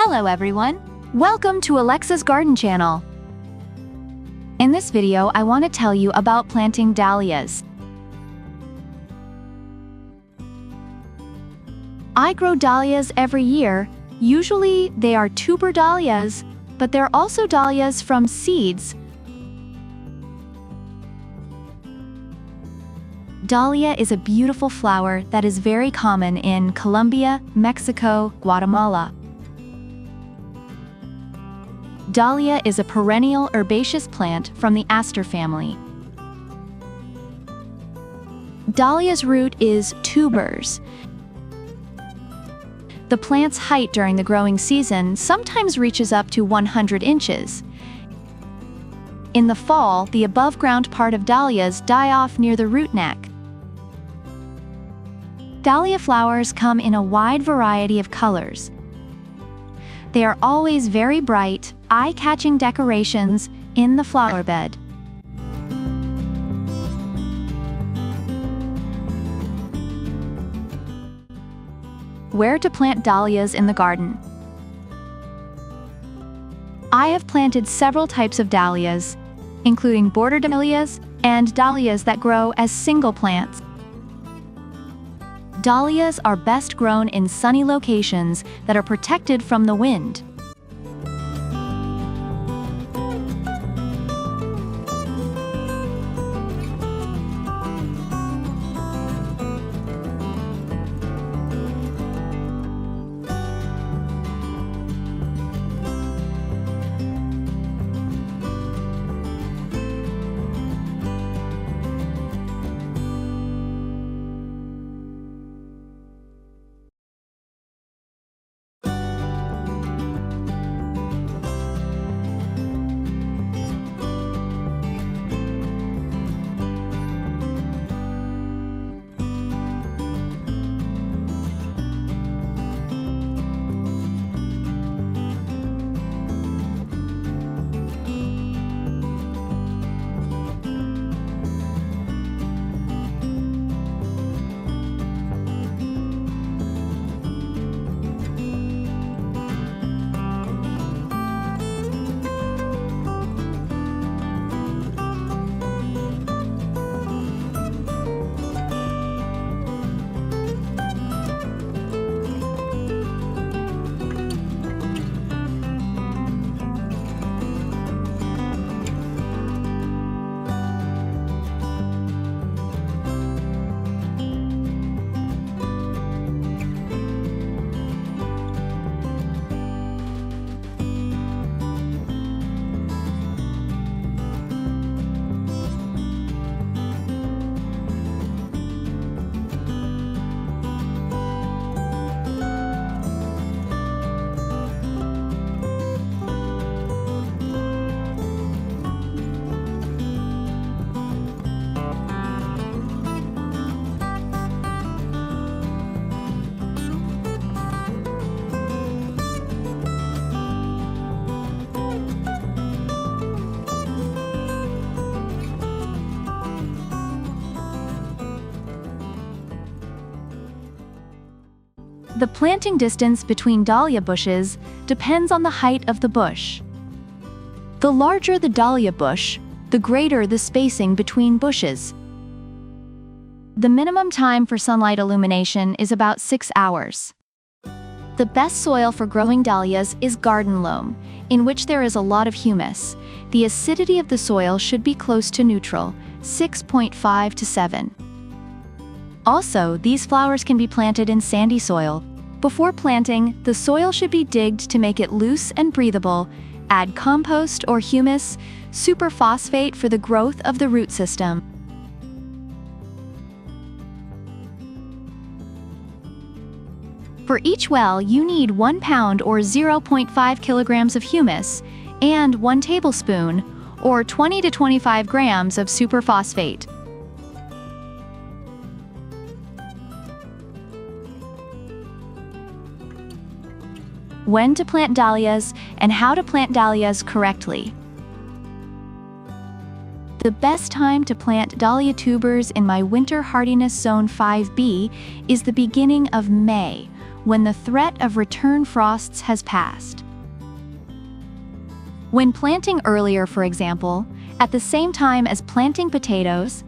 Hello everyone! Welcome to Alexa's Garden Channel. In this video, I want to tell you about planting dahlias. I grow dahlias every year. Usually they are tuber dahlias, but there are also dahlias from seeds. Dahlia is a beautiful flower that is very common in Colombia, Mexico, Guatemala. Dahlia is a perennial herbaceous plant from the aster family. Dahlia's root is tubers. The plant's height during the growing season sometimes reaches up to 100 inches. In the fall, the above-ground part of dahlias die off near the root neck. Dahlia flowers come in a wide variety of colors. They are always very bright, eye-catching decorations in the flower bed. Where to plant dahlias in the garden? I have planted several types of dahlias, including border dahlias and dahlias that grow as single plants. Dahlias are best grown in sunny locations that are protected from the wind. The planting distance between dahlia bushes depends on the height of the bush. The larger the dahlia bush, the greater the spacing between bushes. The minimum time for sunlight illumination is about 6 hours. The best soil for growing dahlias is garden loam, in which there is a lot of humus. The acidity of the soil should be close to neutral, 6.5 to 7. Also, these flowers can be planted in sandy soil. Before planting, the soil should be digged to make it loose and breathable. Add compost or humus, superphosphate for the growth of the root system. For each well, you need 1 pound or 0.5 kilograms of humus and 1 tablespoon or 20 to 25 grams of superphosphate. When to plant dahlias and how to plant dahlias correctly. The best time to plant dahlia tubers in my winter hardiness zone 5B is the beginning of May, when the threat of return frosts has passed. When planting earlier, for example, at the same time as planting potatoes,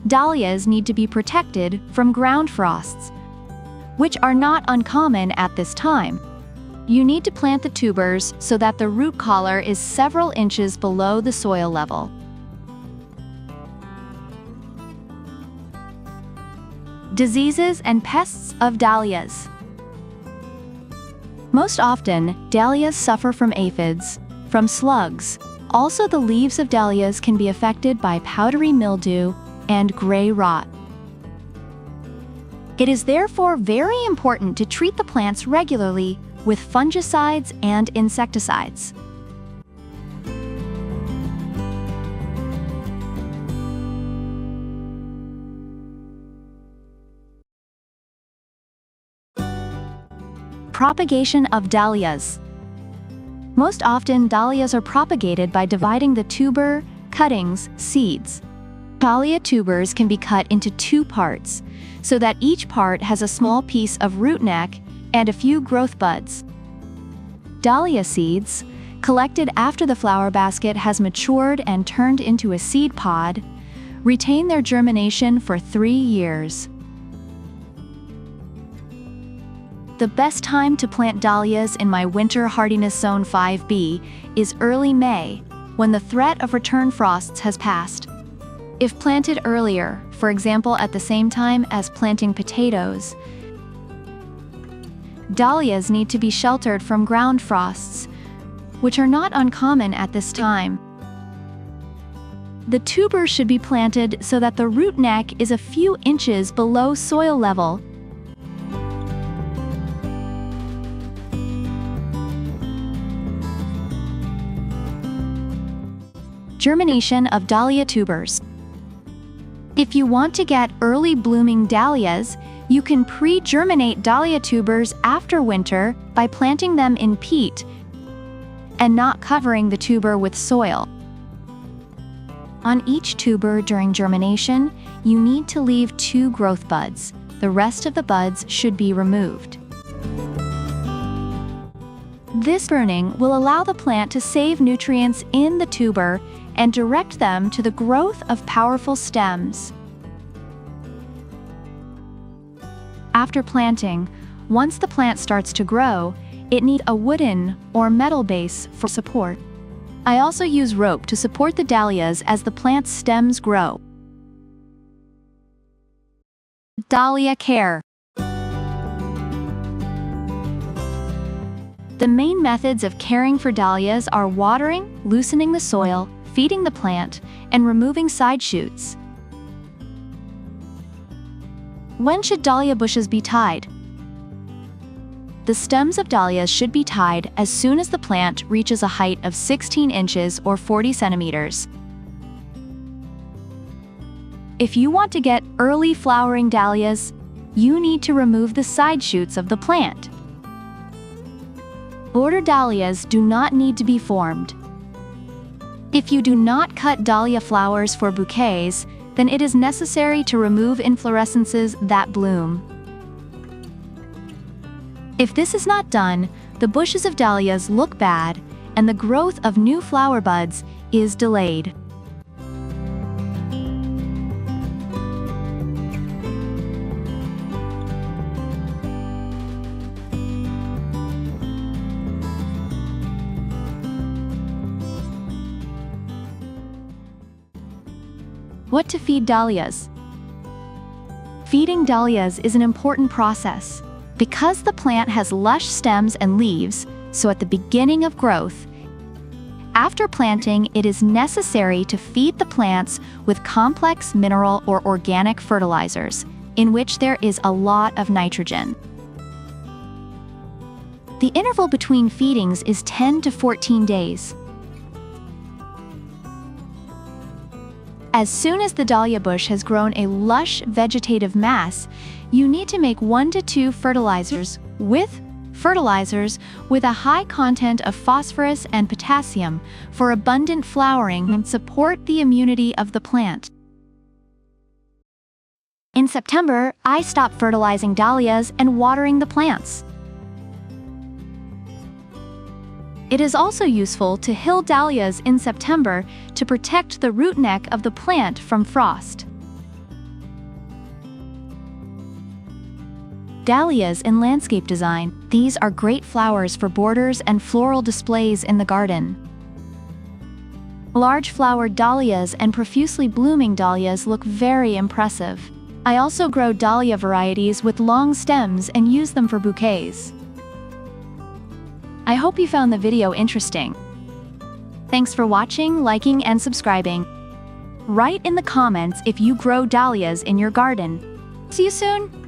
dahlias need to be protected from ground frosts, which are not uncommon at this time. You need to plant the tubers so that the root collar is several inches below the soil level. Diseases and pests of dahlias. Most often, dahlias suffer from aphids, from slugs. Also, the leaves of dahlias can be affected by powdery mildew and gray rot. It is therefore very important to treat the plants regularly with fungicides and insecticides. Propagation of dahlias. Most often, dahlias are propagated by dividing the tuber, cuttings, seeds. Dahlia tubers can be cut into two parts, so that each part has a small piece of root neck and a few growth buds. Dahlia seeds, collected after the flower basket has matured and turned into a seed pod, retain their germination for 3 years. The best time to plant dahlias in my winter hardiness zone 5B is early May, when the threat of return frosts has passed. If planted earlier, for example at the same time as planting potatoes, dahlias need to be sheltered from ground frosts, which are not uncommon at this time. The tuber should be planted so that the root neck is a few inches below soil level. Germination of dahlia tubers. If you want to get early blooming dahlias, you can pre-germinate dahlia tubers after winter by planting them in peat and not covering the tuber with soil. On each tuber during germination, you need to leave 2 growth buds. The rest of the buds should be removed. This pruning will allow the plant to save nutrients in the tuber and direct them to the growth of powerful stems. After planting, once the plant starts to grow, it needs a wooden or metal base for support. I also use rope to support the dahlias as the plant's stems grow. Dahlia care. The main methods of caring for dahlias are watering, loosening the soil, feeding the plant, and removing side shoots. When should dahlia bushes be tied? The stems of dahlias should be tied as soon as the plant reaches a height of 16 inches or 40 centimeters. If you want to get early flowering dahlias, you need to remove the side shoots of the plant. Border dahlias do not need to be formed. If you do not cut dahlia flowers for bouquets, then it is necessary to remove inflorescences that bloom. If this is not done, the bushes of dahlias look bad, and the growth of new flower buds is delayed. What to feed dahlias? Feeding dahlias is an important process. Because the plant has lush stems and leaves, so at the beginning of growth, after planting, it is necessary to feed the plants with complex mineral or organic fertilizers, in which there is a lot of nitrogen. The interval between feedings is 10 to 14 days. As soon as the dahlia bush has grown a lush vegetative mass, you need to make 1 to 2 fertilizers with a high content of phosphorus and potassium for abundant flowering and support the immunity of the plant. In September, I stop fertilizing dahlias and watering the plants. It is also useful to hill dahlias in September to protect the root neck of the plant from frost. Dahlias in landscape design. These are great flowers for borders and floral displays in the garden. Large flowered dahlias and profusely blooming dahlias look very impressive. I also grow dahlia varieties with long stems and use them for bouquets. I hope you found the video interesting. Thanks for watching, liking, and subscribing. Write in the comments if you grow dahlias in your garden. See you soon!